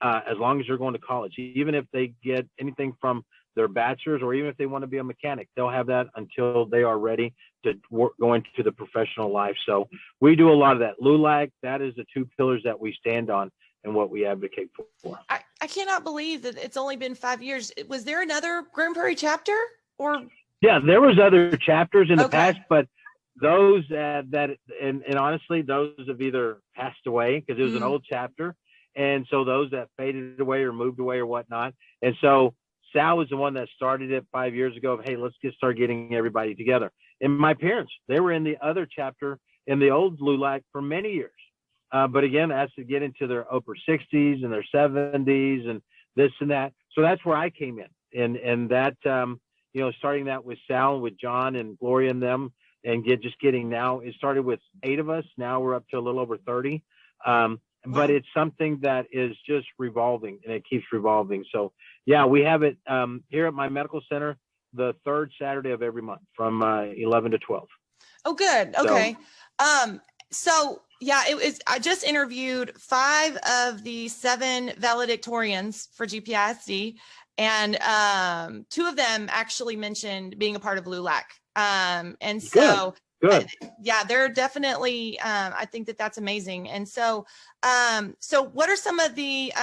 Speaker 2: as long as they're going to college. Even if they get anything from their bachelor's, or even if they want to be a mechanic, they'll have that until they are ready to go into the professional life. So we do a lot of that. LULAC, that is the 2 pillars that we stand on and what we advocate for.
Speaker 3: I cannot believe that it's only been 5 years. Was there another Grand Prairie chapter? Or
Speaker 2: yeah, there was other chapters in the past, but those and honestly, those have either passed away because it was an old chapter. And so those that faded away or moved away or whatnot. And so Sal was the one that started it 5 years ago of, hey, let's start getting everybody together. And my parents, they were in the other chapter in the old LULAC for many years. But again, as to get into their upper 60s and their 70s and this and that. So that's where I came in. And that, starting that with Sal, with John and Gloria and them, and getting now, it started with 8 of us. Now we're up to a little over 30. But it's something that is just revolving, and it keeps revolving. So yeah, we have it here at my medical center the 3rd Saturday of every month from 11 to 12. Oh, good. Okay.
Speaker 3: So yeah, I just interviewed 5 of the 7 valedictorians for GPISD, and 2 of them actually mentioned being a part of LULAC. And so good. Yeah, they're definitely, I think that's amazing. And so, so what are some of the,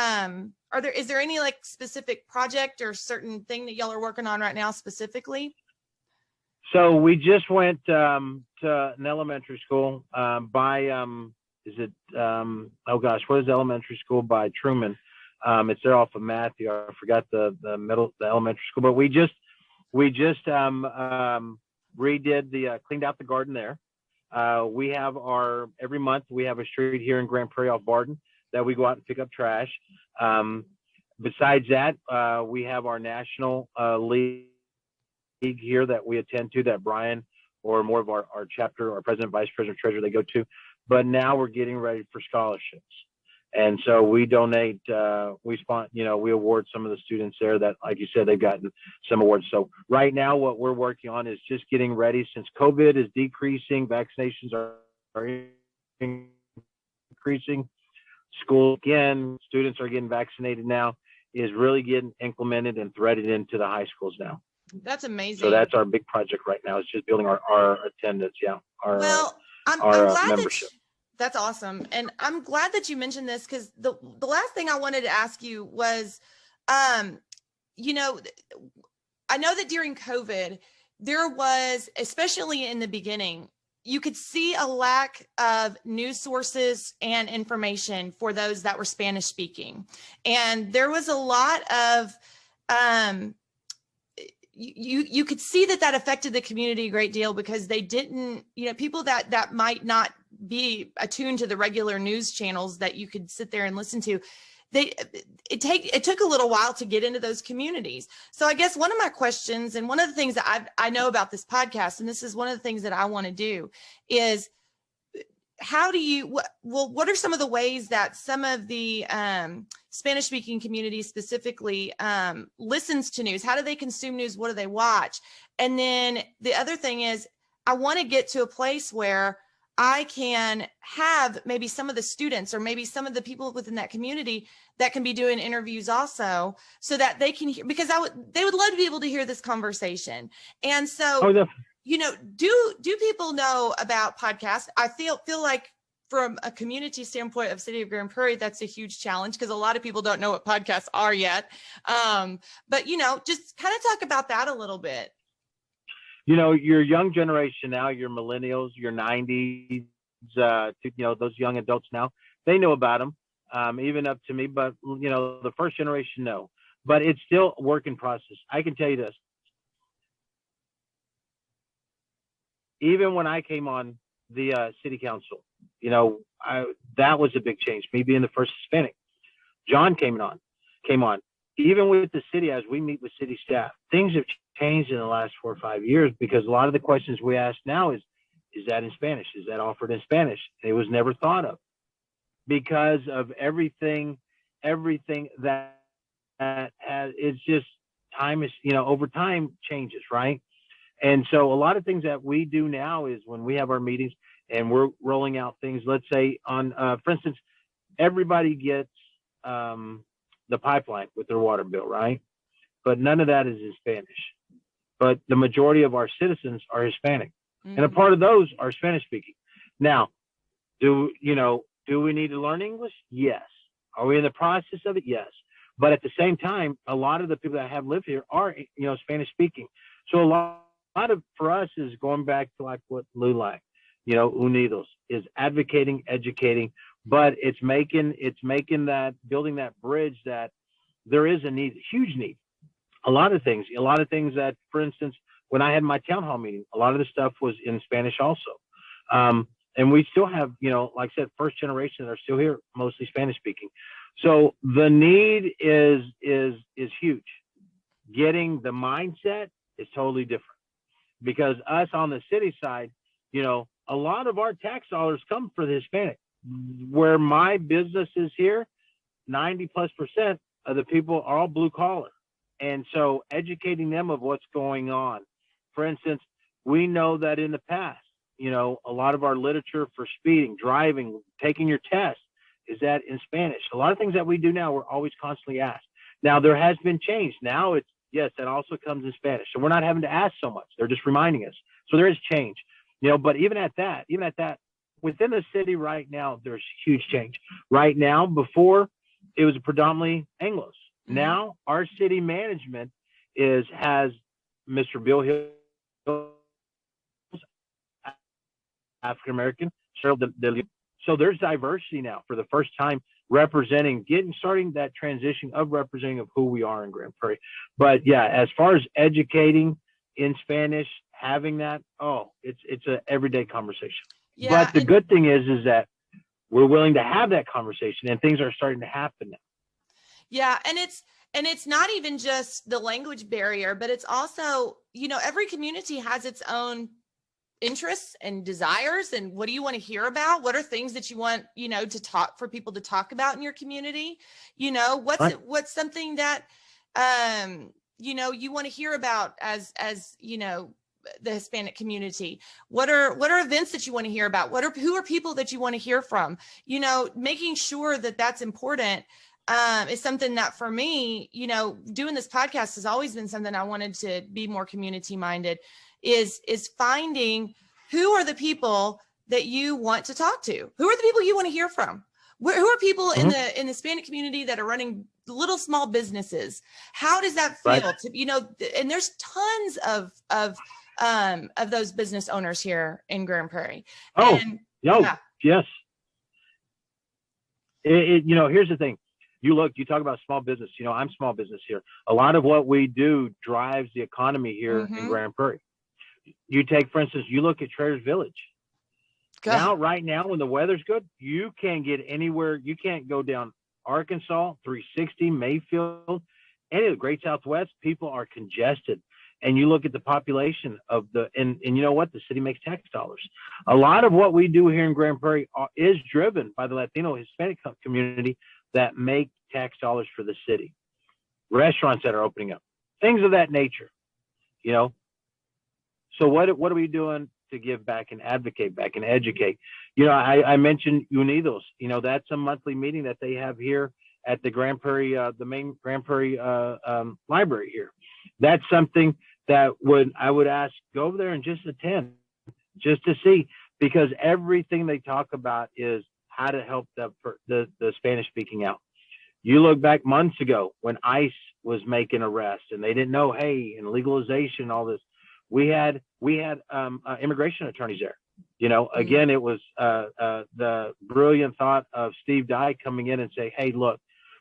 Speaker 3: is there any like specific project or certain thing that y'all are working on right now specifically?
Speaker 2: So we just went to an elementary school what is elementary school by Truman? It's there off of Matthew. I forgot the elementary school, but we just redid cleaned out the garden there. We have every month we have a street here in Grand Prairie off Barton that we go out and pick up trash. Besides that, we have our national league here that we attend to, that Brian or more of our chapter, our president, vice president, treasurer, they go to. But now we're getting ready for scholarships. And so we donate, we award some of the students there that, like you said, they've gotten some awards. So right now what we're working on is just getting ready, since COVID is decreasing, vaccinations are increasing, school again, students are getting vaccinated now, is really getting implemented and threaded into the high schools now.
Speaker 3: That's amazing.
Speaker 2: So that's our big project right now. It's just building our attendance. Yeah.
Speaker 3: I'm glad
Speaker 2: membership.
Speaker 3: That's awesome. And I'm glad that you mentioned this, because the last thing I wanted to ask you was, you know, I know that during COVID, there was, especially in the beginning, you could see a lack of news sources and information for those that were Spanish speaking. And there was a lot of, you could see that affected the community a great deal, because they didn't, you know, people that might not be attuned to the regular news channels that you could sit there and listen to, it took a little while to get into those communities. So I guess one of my questions, and one of the things that I know about this podcast, and this is one of the things that I want to do, is what are some of the ways that some of the Spanish speaking communities specifically listens to news? How do they consume news? What do they watch? And then the other thing is, I want to get to a place where I can have maybe some of the students or maybe some of the people within that community that can be doing interviews also, so that they can hear, because they would love to be able to hear this conversation. And so, you know, do people know about podcasts? I feel like from a community standpoint of City of Grand Prairie, that's a huge challenge, because a lot of people don't know what podcasts are yet. But, you know, just kind of talk about that a little bit.
Speaker 2: You know, your young generation now, your millennials, your 90s, you know, those young adults now, they know about them, even up to me. But, you know, the first generation, no. But it's still a work in process. I can tell you this. Even when I came on the city council, you know, that was a big change, me being the first Hispanic. John came on. Even with the city, as we meet with city staff, things have changed in the last 4 or 5 years, because a lot of the questions we ask now is that in Spanish? Is that offered in Spanish? It was never thought of, because of everything that it's just time is, you know, over time changes, right? And so a lot of things that we do now is when we have our meetings and we're rolling out things, let's say on, for instance, everybody gets the pipeline with their water bill, right? But none of that is in Spanish. But the majority of our citizens are Hispanic. Mm-hmm. And a part of those are Spanish speaking. Now, do we need to learn English? Yes. Are we in the process of it? Yes. But at the same time, a lot of the people that have lived here are, you know, Spanish speaking. So a lot of, for us, is going back to like what Lou like, you know, Unidos is advocating, educating, but it's making that, building that bridge, that there is a need, huge need. A lot of things that, for instance, when I had my town hall meeting, a lot of the stuff was in Spanish also. And we still have, you know, like I said, first generation that are still here, mostly Spanish speaking. So the need is huge. Getting the mindset is totally different, because us on the city side, you know, a lot of our tax dollars come for the Hispanic. Where my business is here, 90+% of the people are all blue collar. And so educating them of what's going on. For instance, we know that in the past, you know, a lot of our literature for speeding, driving, taking your test is that in Spanish. A lot of things that we do now, we're always constantly asked. Now there has been change. Now it's, yes, that also comes in Spanish. So we're not having to ask so much. They're just reminding us. So there is change, you know, but even at that, within the city right now, there's huge change. Right now, before it was predominantly Anglos. Mm-hmm. Now our city management has Mr. Bill Hill, African American, Cheryl. So there's diversity now for the first time. starting that transition of representing of who we are in Grand Prairie. But yeah, as far as educating in Spanish, having that, it's an everyday conversation. Yeah, but the good thing is that we're willing to have that conversation, and things are starting to happen now.
Speaker 3: Yeah, and it's not even just the language barrier, but it's also, every community has its own interests and desires. And what do you want to hear about? What are things that you want, for people to talk about in your community? What's something that, you want to hear about as the Hispanic community? What are events that you want to hear about? Who are people that you want to hear from? Making sure that that's important is something that for me, doing this podcast has always been something I wanted to be more community minded, is finding who are the people that you want to talk to? Who are the people you want to hear from? Who are people in the Hispanic community that are running little small businesses? How does that feel? Right. And there's tons of those business owners here in Grand Prairie.
Speaker 2: Yes. Here's the thing. You talk about small business. I'm small business here. A lot of what we do drives the economy here in Grand Prairie. You take, for instance, you look at Traders Village. Right now, when the weather's good, you can't get anywhere. You can't go down Arkansas, 360, Mayfield, any of the Great Southwest. People are congested. And you look at the population of and you know what? The city makes tax dollars. A lot of what we do here in Grand Prairie is driven by the Latino Hispanic community that make tax dollars for the city. Restaurants that are opening up, things of that nature, So what are we doing to give back and advocate back and educate? I mentioned Unidos. That's a monthly meeting that they have here at the Grand Prairie, the main Grand Prairie library here. That's something that I would ask, go over there and just attend, just to see, because everything they talk about is how to help the Spanish speaking out. You look back months ago when ICE was making arrests and they didn't know, and legalization, all this. We had immigration attorneys there. Again, it was the brilliant thought of Steve Dye coming in and say, hey, look,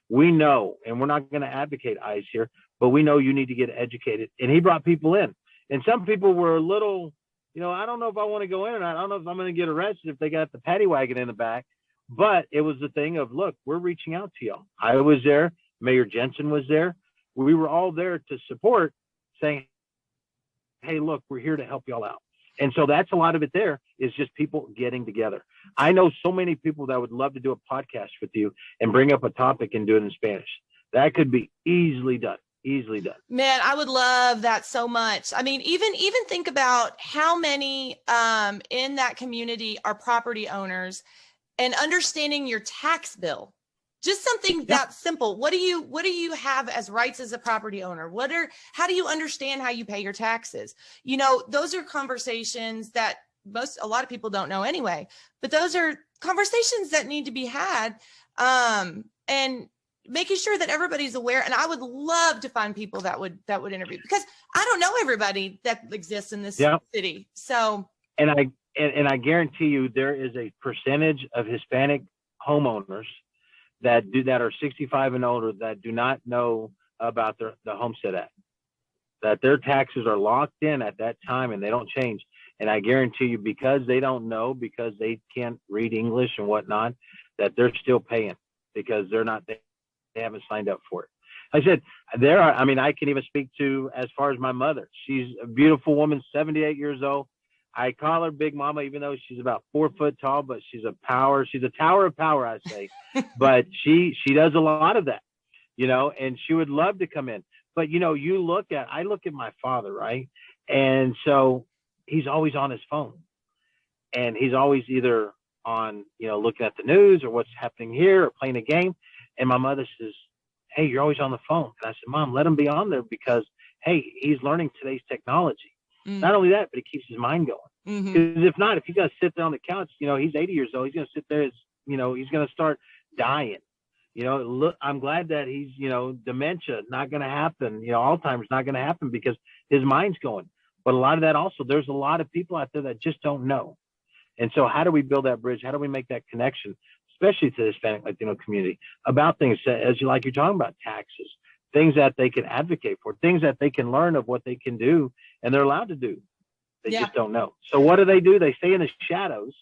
Speaker 2: we know, and we're not going to advocate ICE here, but we know you need to get educated. And he brought people in. And some people were a little, I don't know if I want to go in or not. I don't know if I'm going to get arrested if they got the paddy wagon in the back. But it was the thing of, look, we're reaching out to y'all. I was there. Mayor Jensen was there. We were all there to support, saying, hey, look, we're here to help y'all out. And so that's a lot of it there, is just people getting together. I know so many people that would love to do a podcast with you and bring up a topic and do it in Spanish. That could be easily done. Man,
Speaker 3: I would love that so much. I mean, even think about how many in that community are property owners, and understanding your tax bill. Just something that simple. What do you have as rights as a property owner? How do you understand how you pay your taxes? Those are conversations that a lot of people don't know anyway, but those are conversations that need to be had, and making sure that everybody's aware. And I would love to find people that would interview, because I don't know everybody that exists in this city. So,
Speaker 2: and I guarantee you there is a percentage of Hispanic homeowners that are 65 and older that do not know about the Homestead Act, that their taxes are locked in at that time and they don't change. And I guarantee you, because they don't know, because they can't read English and whatnot, that they're still paying because they haven't signed up for it. I said, I can even speak to, as far as my mother. She's a beautiful woman, 78 years old. I call her Big Mama, even though she's about 4 foot tall, but she's a power. She's a tower of power, I say. But she does a lot of that, and she would love to come in. But, I look at my father, right? And so he's always on his phone, and he's always either on, looking at the news or what's happening here or playing a game. And my mother says, hey, you're always on the phone. And I said, Mom, let him be on there because, hey, he's learning today's technology. Not only that, but it keeps his mind going. Because if not, if you got to sit there on the couch, he's 80 years old. He's going to sit there, he's going to start dying. Look, I'm glad that he's, dementia not going to happen. Alzheimer's not going to happen because his mind's going. But a lot of that also, there's a lot of people out there that just don't know. And so how do we build that bridge? How do we make that connection especially to the Hispanic Latino community, about things as you're talking about taxes, things that they can advocate for, things that they can learn of what they can do and they're allowed to do. They just don't know. So what do? They stay in the shadows,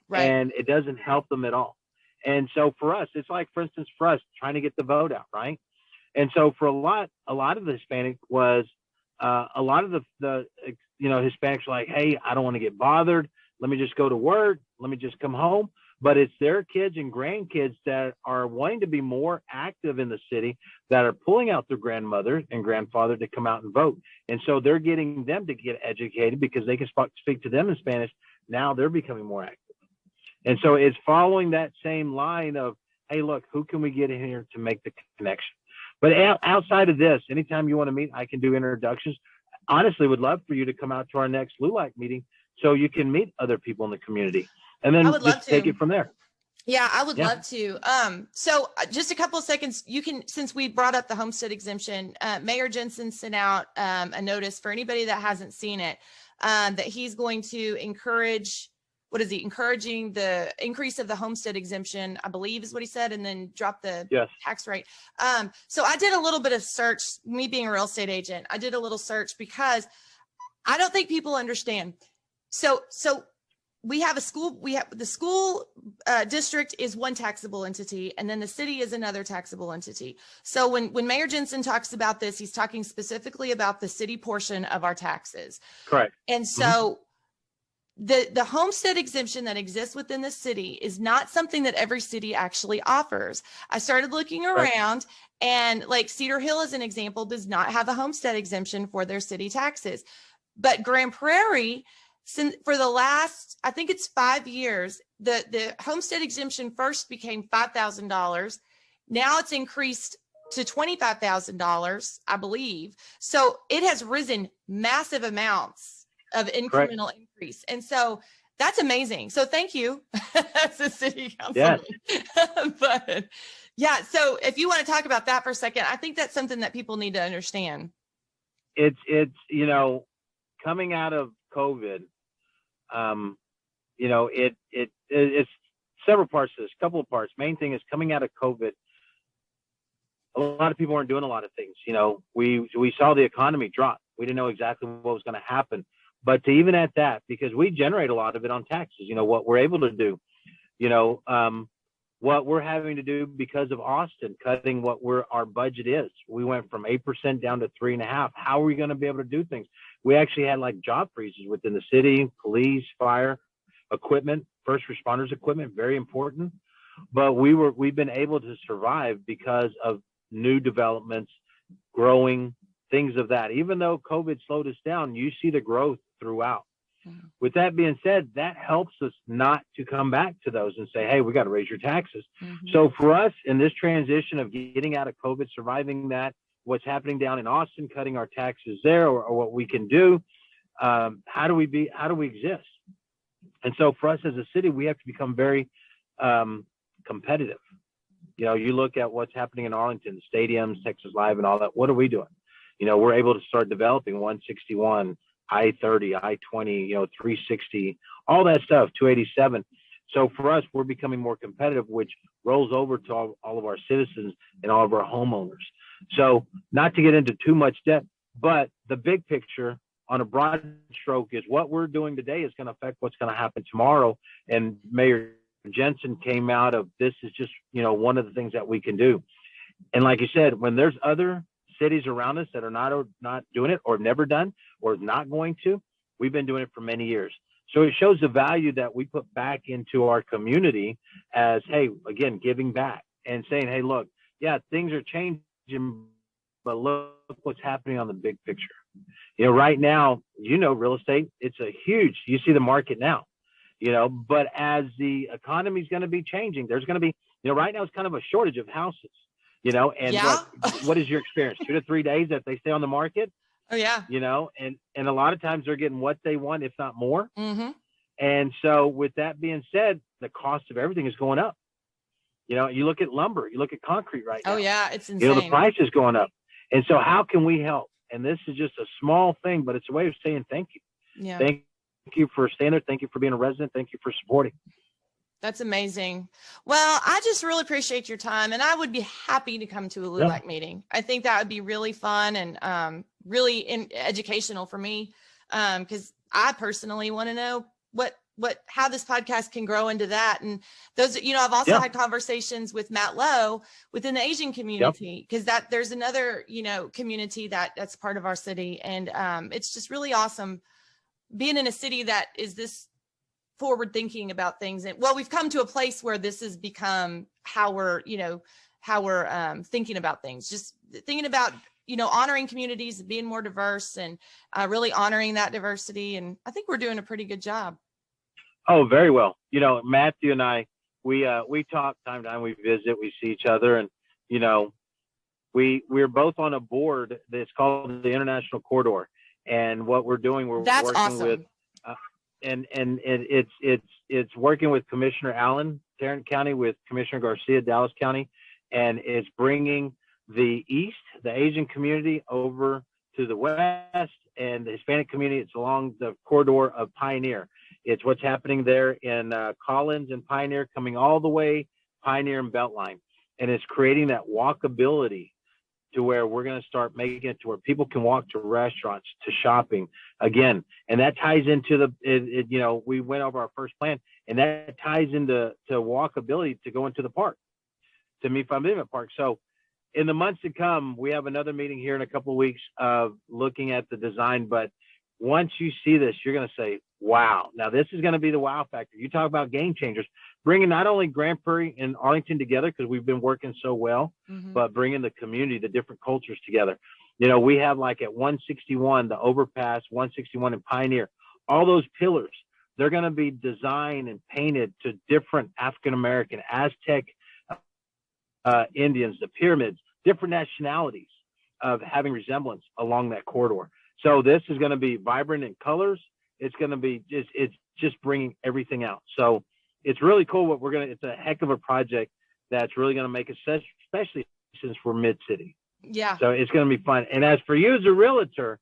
Speaker 2: right, and it doesn't help them at all. And so for us, it's like, for instance, for us trying to get the vote out, right? And so for a lot of the Hispanic was a lot of the Hispanics are like, hey, I don't want to get bothered. Let me just go to work. Let me just come home. But it's their kids and grandkids that are wanting to be more active in the city, that are pulling out their grandmother and grandfather to come out and vote. And so they're getting them to get educated because they can speak to them in Spanish. Now they're becoming more active. And so it's following that same line of, hey, look, who can we get in here to make the connection? But outside of this, anytime you want to meet, I can do introductions. Honestly, would love for you to come out to our next LULAC meeting so you can meet other people in the community. And then just take it from there.
Speaker 3: Yeah, I would love to. So just a couple of seconds, since we brought up the homestead exemption, Mayor Jensen sent out a notice for anybody that hasn't seen it, that he's going to encouraging the increase of the homestead exemption, I believe is what he said, and then drop the tax rate. So I did a little bit of search, me being a real estate agent, I did a little search because I don't think people understand. So we have the school district is one taxable entity, and then the city is another taxable entity. So when Mayor Jensen talks about this, he's talking specifically about the city portion of our taxes.
Speaker 2: Correct.
Speaker 3: And so the homestead exemption that exists within the city is not something that every city actually offers. I started looking around, and like Cedar Hill, as an example, does not have a homestead exemption for their city taxes. But Grand Prairie, for the last, I think it's 5 years, the homestead exemption first became $5,000. Now it's increased to $25,000, I believe. So it has risen massive amounts of incremental increase. And so that's amazing. So thank you as a city councilman. But yeah, so if you want to talk about that for a second, I think that's something that people need to understand.
Speaker 2: It's coming out of COVID, it's several parts to this, couple of parts. Main thing is coming out of COVID, a lot of people weren't doing a lot of things. We saw the economy drop. We didn't know exactly what was going to happen. But to even at that, because we generate a lot of it on taxes, what we're able to do, what we're having to do because of Austin cutting what our budget is. We went from 8% down to 3.5%. How are we going to be able to do things? We actually had job freezes within the city, police, fire, equipment, first responders equipment, very important. But we've been able to survive because of new developments, growing, things of that. Even though COVID slowed us down, you see the growth throughout. With that being said, that helps us not to come back to those and say, hey, we got to raise your taxes. So for us in this transition of getting out of COVID, surviving that, what's happening down in Austin, cutting our taxes there, or what we can do, how do we exist? And so for us as a city, we have to become very competitive. You look at what's happening in Arlington, the stadiums, Texas Live and all that. What are we doing? We're able to start developing 161, I-30, I-20, 360, all that stuff, 287. So for us, we're becoming more competitive, which rolls over to all of our citizens and all of our homeowners. So not to get into too much depth, but the big picture on a broad stroke is what we're doing today is going to affect what's going to happen tomorrow. And Mayor Jensen came out of this is just, one of the things that we can do. And like you said, when there's other cities around us that are not doing it or never done or not going to, we've been doing it for many years. So it shows the value that we put back into our community as, hey, again, giving back and saying, hey, look, yeah, things are changing, but look what's happening on the big picture. Right now, real estate, it's you see the market now, but as the economy is going to be changing, there's going to be, right now it's kind of a shortage of houses. And what is your experience? 2 to 3 days that they stay on the market?
Speaker 3: Oh yeah.
Speaker 2: And a lot of times they're getting what they want, if not more. And so with that being said, the cost of everything is going up. You look at lumber, you look at concrete right now.
Speaker 3: Oh yeah, it's insane.
Speaker 2: The price is going up. And so how can we help? And this is just a small thing, but it's a way of saying thank you.
Speaker 3: Yeah.
Speaker 2: Thank you for staying there. Thank you for being a resident. Thank you for supporting.
Speaker 3: That's amazing. Well, I just really appreciate your time, and I would be happy to come to a LULAC meeting. I think that would be really fun and really educational for me, because I personally want to know how this podcast can grow into that. And those, I've also had conversations with Matt Lowe within the Asian community, because there's another, community that's part of our city. And it's just really awesome being in a city that is this forward thinking about things. And we've come to a place where this has become how we're thinking about things, just thinking about, honoring communities, being more diverse, and really honoring that diversity. And I think we're doing a pretty good job.
Speaker 2: Oh, very well. Matthew and I, we talk time to time, we visit, we see each other, and, we're both on a board that's called the International Corridor. And what we're doing, we're working with, and it's working with Commissioner Allen, Tarrant County, with Commissioner Garcia, Dallas County, and it's bringing the East, the Asian community, over to the West, and the Hispanic community. It's along the corridor of Pioneer. It's what's happening there in Collins and Pioneer, coming all the way Pioneer and Beltline, and it's creating that walkability to where we're going to start making it to where people can walk to restaurants, to shopping again. And that ties into we went over our first plan, and that ties into walkability to go into the park, to Mi Familia Park. So in the months to come, we have another meeting here in a couple of weeks of looking at the design. But once you see this, you're going to say, wow, now this is going to be the wow factor. You talk about game changers, bringing not only Grand Prairie and Arlington together, because we've been working so well, but bringing the community, the different cultures together. We have, like, at 161, the overpass, 161 in Pioneer, all those pillars, they're going to be designed and painted to different African-American, Aztec, Indians, the pyramids, different nationalities of having resemblance along that corridor. So this is going to be vibrant in colors. It's going to be just bringing everything out. So it's really cool it's a heck of a project that's really going to make it, especially since we're mid-city.
Speaker 3: Yeah.
Speaker 2: So it's going to be fun. And as for you as a realtor,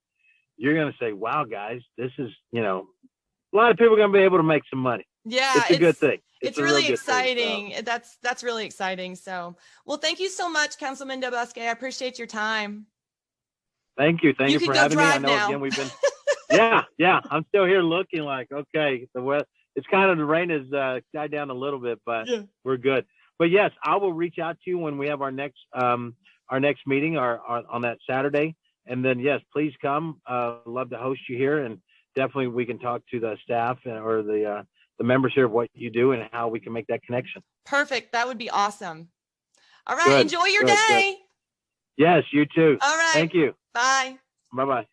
Speaker 2: you're going to say, wow, guys, this is, a lot of people are going to be able to make some money.
Speaker 3: Yeah.
Speaker 2: It's a good thing.
Speaker 3: It's really exciting. So. That's really exciting. So, well, thank you so much, Councilman Del Bosque. I appreciate your time.
Speaker 2: Thank you. Thank you for having me. I know
Speaker 3: now.
Speaker 2: Again, we've been, yeah. I'm still here looking like, okay, it's kind of, the rain has died down a little bit, but we're good. But yes, I will reach out to you when we have our next meeting on that Saturday. And then, yes, please come. Love to host you here, and definitely we can talk to the staff or the members here of what you do and how we can make that connection.
Speaker 3: Perfect. That would be awesome. All right. Enjoy your day.
Speaker 2: Good. Yes, you too.
Speaker 3: All right.
Speaker 2: Thank you.
Speaker 3: Bye.
Speaker 2: Bye-bye.